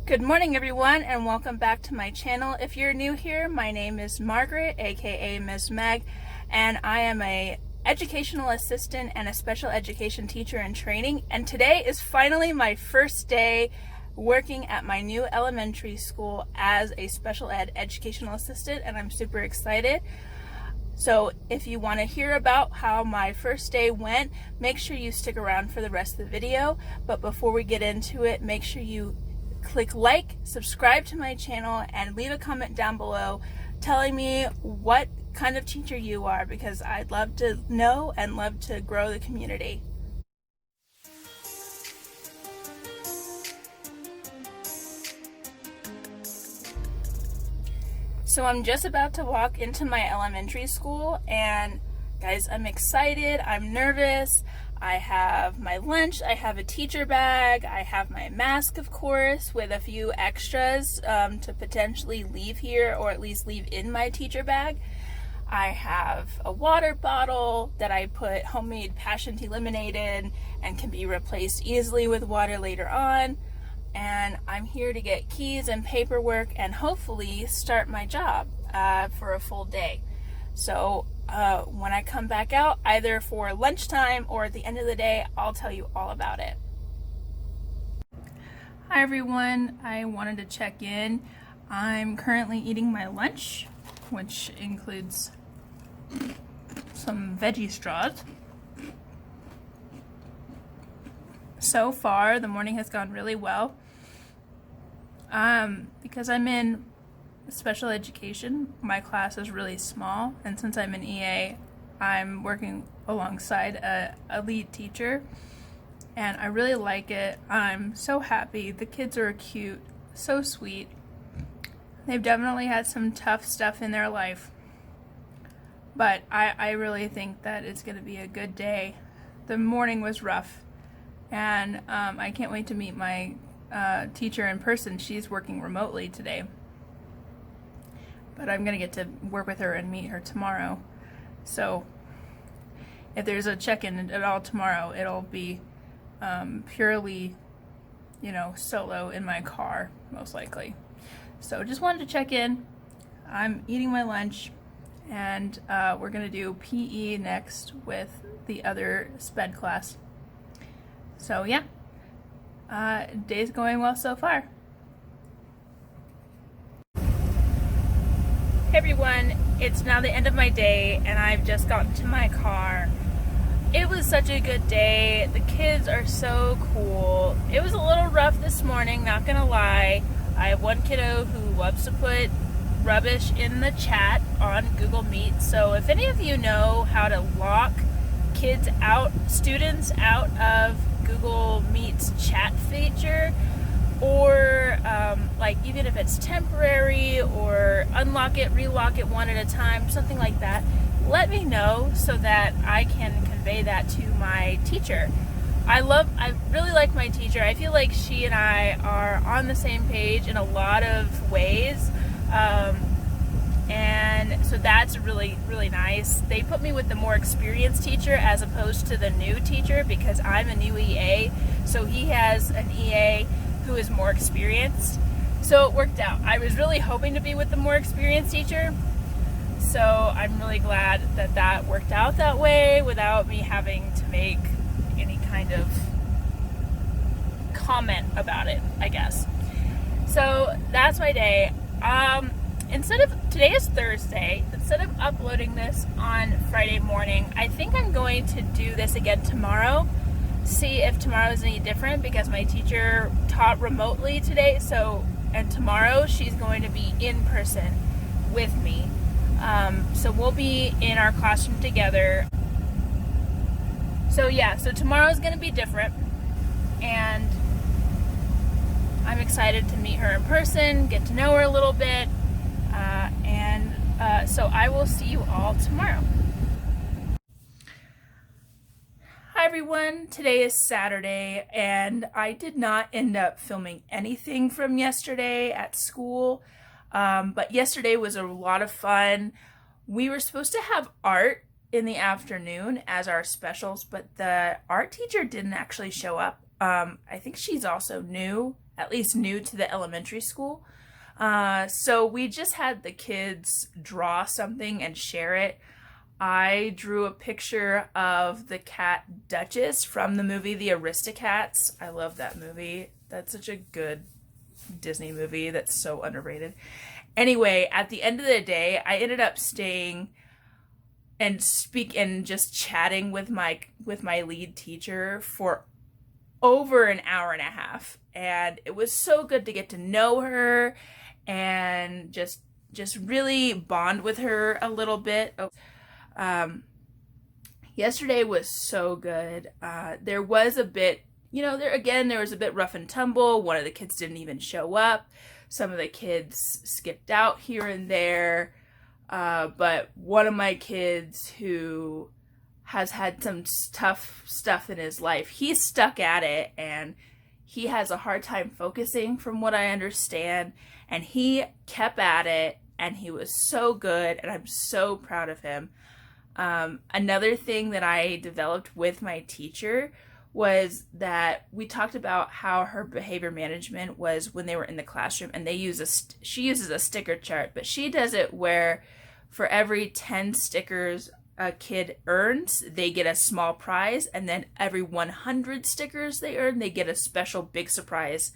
Good morning everyone, and welcome back to my channel. If you're new here, my name is Margaret, aka Ms. Meg, and I am a educational assistant and a special education teacher in training, and today is finally my first day working at my new elementary school as a special ed educational assistant, and I'm super excited. So if you want to hear about how my first day went, make sure you stick around for the rest of the video. But before we get into it, make sure you click like, subscribe to my channel, and leave a comment down below telling me what kind of teacher you are, because I'd love to know and love to grow the community. So I'm just about to walk into my elementary school, and guys, I'm excited, I'm nervous. I have my lunch, I have a teacher bag, I have my mask, of course, with a few extras to potentially leave here, or at least leave in my teacher bag. I have a water bottle that I put homemade passion tea lemonade in and can be replaced easily with water later on. And I'm here to get keys and paperwork and hopefully start my job for a full day. So when I come back out, either for lunchtime or at the end of the day, I'll tell you all about it. Hi everyone, I wanted to check in. I'm currently eating my lunch, which includes some veggie straws. So far, the morning has gone really well. Because I'm in special education, my class is really small, and since I'm an EA, I'm working alongside a lead teacher, and I really like it. I'm so happy. The kids are cute, so sweet. They've definitely had some tough stuff in their life, but I really think that it's going to be a good day. The morning was rough, and I can't wait to meet my teacher in person. She's working remotely today, but I'm gonna get to work with her and meet her tomorrow. So if there's a check-in at all tomorrow, it'll be purely, solo in my car, most likely. So just wanted to check in. I'm eating my lunch, and we're gonna do PE next with the other SPED class. So yeah, day's going well so far. Hey everyone, it's now the end of my day and I've just gotten to my car. It was such a good day. The kids are so cool. It was a little rough this morning, not gonna lie. I have one kiddo who loves to put rubbish in the chat on Google Meet, so if any of you know how to lock students out of Google Meet's chat feature, or even if it's temporary, or unlock it, relock it one at a time, something like that, let me know so that I can convey that to my teacher. I really like my teacher. I feel like she and I are on the same page in a lot of ways. And so that's really, really nice. They put me with the more experienced teacher as opposed to the new teacher, because I'm a new EA, so he has an EA who is more experienced. So it worked out. I was really hoping to be with the more experienced teacher, so I'm really glad that that worked out that way without me having to make any kind of comment about it, I guess. So that's my day. Today is Thursday. Instead of uploading this on Friday morning, I think I'm going to do this again tomorrow. See if tomorrow is any different, because my teacher taught remotely today, and tomorrow she's going to be in person with me. So we'll be in our classroom together. So tomorrow's going to be different, and I'm excited to meet her in person, get to know her a little bit. So I will see you all tomorrow. Hi everyone, today is Saturday, and I did not end up filming anything from yesterday at school, but yesterday was a lot of fun. We were supposed to have art in the afternoon as our specials, but the art teacher didn't actually show up, I think she's also new, at least new to the elementary school. So we just had the kids draw something and share it. I drew a picture of the cat Duchess from the movie The Aristocats. I love that movie. That's such a good Disney movie that's so underrated. Anyway, at the end of the day, I ended up staying and just chatting with my lead teacher for over an hour and a half, and it was so good to get to know her and just really bond with her a little bit. Yesterday was so good. There was a bit, there was a bit rough and tumble. One of the kids didn't even show up. Some of the kids skipped out here and there. But one of my kids who has had some tough stuff in his life, he's stuck at it, and he has a hard time focusing from what I understand, and he kept at it, and he was so good, and I'm so proud of him. Another thing that I developed with my teacher was that we talked about how her behavior management was when they were in the classroom, and she uses a sticker chart, but she does it where for every 10 stickers a kid earns, they get a small prize, and then every 100 stickers they earn, they get a special big surprise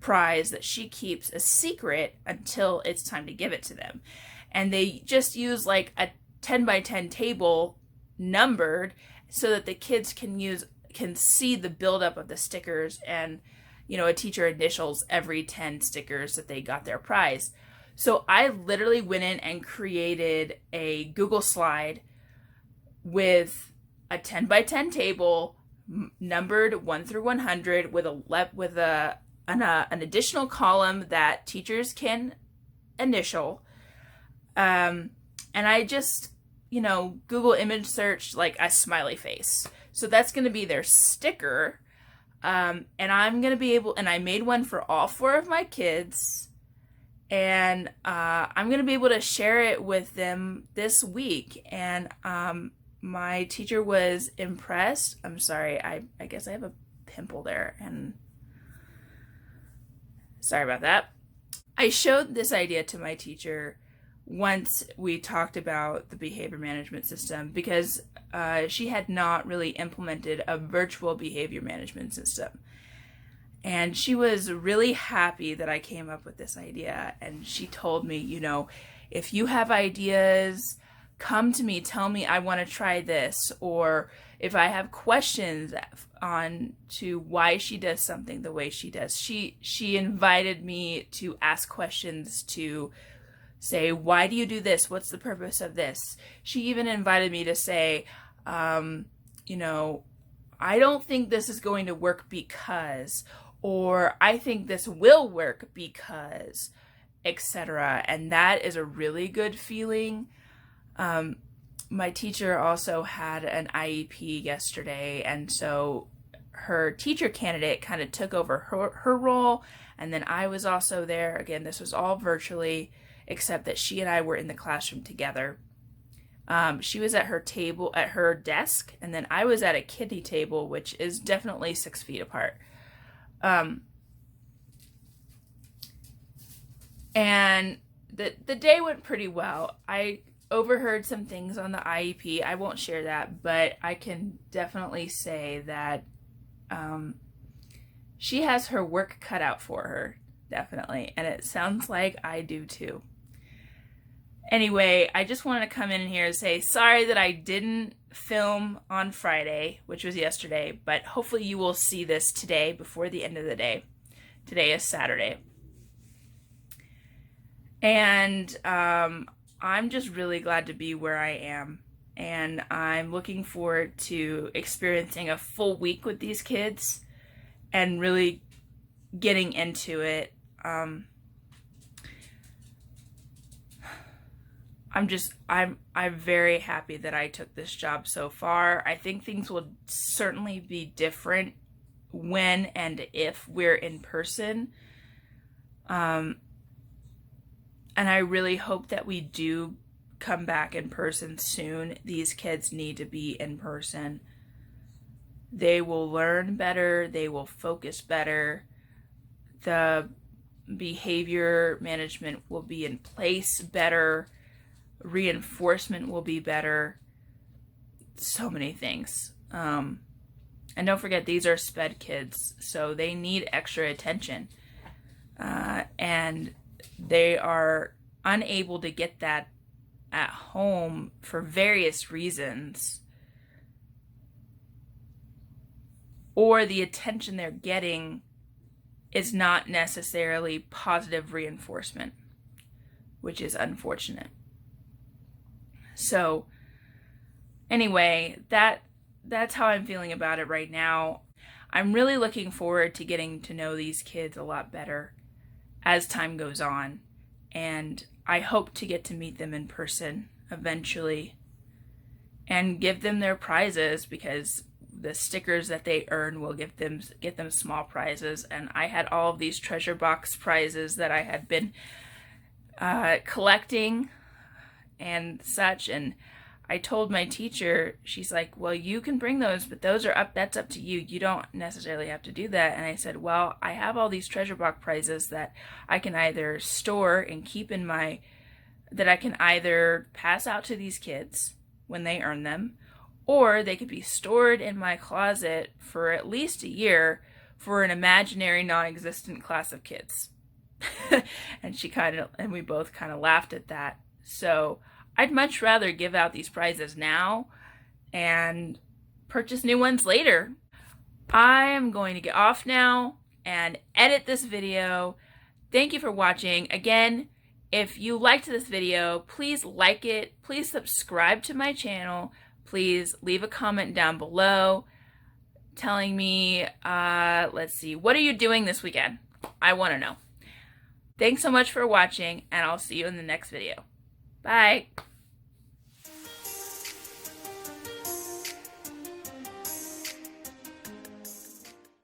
prize that she keeps a secret until it's time to give it to them. And they just use like a 10 by 10 table numbered so that the kids can see the buildup of the stickers, and a teacher initials every 10 stickers that they got their prize. So I literally went in and created a Google slide with a 10 by 10 table numbered 1 through 100 with an additional column that teachers can initial. And I just, Google image search like a smiley face. So that's going to be their sticker. And I'm going to be able, and I made one for all 4 of my kids. And I'm going to be able to share it with them this week. And my teacher was impressed. I'm sorry, I guess I have a pimple there, and sorry about that. I showed this idea to my teacher once we talked about the behavior management system, because she had not really implemented a virtual behavior management system. And she was really happy that I came up with this idea. And she told me, if you have ideas, come to me, tell me I want to try this. Or if I have questions on to why she does something the way she does. She invited me to ask questions, to say, why do you do this? What's the purpose of this? She even invited me to say, I don't think this is going to work because, or I think this will work because, etc. And that is a really good feeling. My teacher also had an IEP yesterday, and so her teacher candidate kind of took over her role, and then I was also there. Again, this was all virtually, except that she and I were in the classroom together. She was at her table, at her desk, and then I was at a kiddie table, which is definitely 6 feet apart. And the day went pretty well. I overheard some things on the IEP. I won't share that, but I can definitely say that she has her work cut out for her, definitely. And it sounds like I do too. Anyway, I just wanted to come in here and say sorry that I didn't film on Friday, which was yesterday, but hopefully you will see this today before the end of the day. Today is Saturday. And I'm just really glad to be where I am. And I'm looking forward to experiencing a full week with these kids and really getting into it. I'm very happy that I took this job so far. I think things will certainly be different when and if we're in person. And I really hope that we do come back in person soon. These kids need to be in person. they will learn better, they will focus better, the behavior management will be in place better, reinforcement will be better, so many things. And don't forget, these are SPED kids, so they need extra attention. And they are unable to get that at home for various reasons. Or the attention they're getting is not necessarily positive reinforcement, which is unfortunate. So anyway, that's how I'm feeling about it right now. I'm really looking forward to getting to know these kids a lot better as time goes on, and I hope to get to meet them in person eventually and give them their prizes, because the stickers that they earn will get them small prizes. And I had all of these treasure box prizes that I had been collecting and such, and I told my teacher, she's like, well, you can bring those, but that's up to you. You don't necessarily have to do that. And I said, well, I have all these treasure box prizes that I can either store and keep that I can either pass out to these kids when they earn them, or they could be stored in my closet for at least a year for an imaginary non-existent class of kids. And we both kind of laughed at that. So I'd much rather give out these prizes now and purchase new ones later. I am going to get off now and edit this video. Thank you for watching. Again, if you liked this video, please like it. Please subscribe to my channel. Please leave a comment down below telling me, let's see, what are you doing this weekend? I want to know. Thanks so much for watching, and I'll see you in the next video. Bye.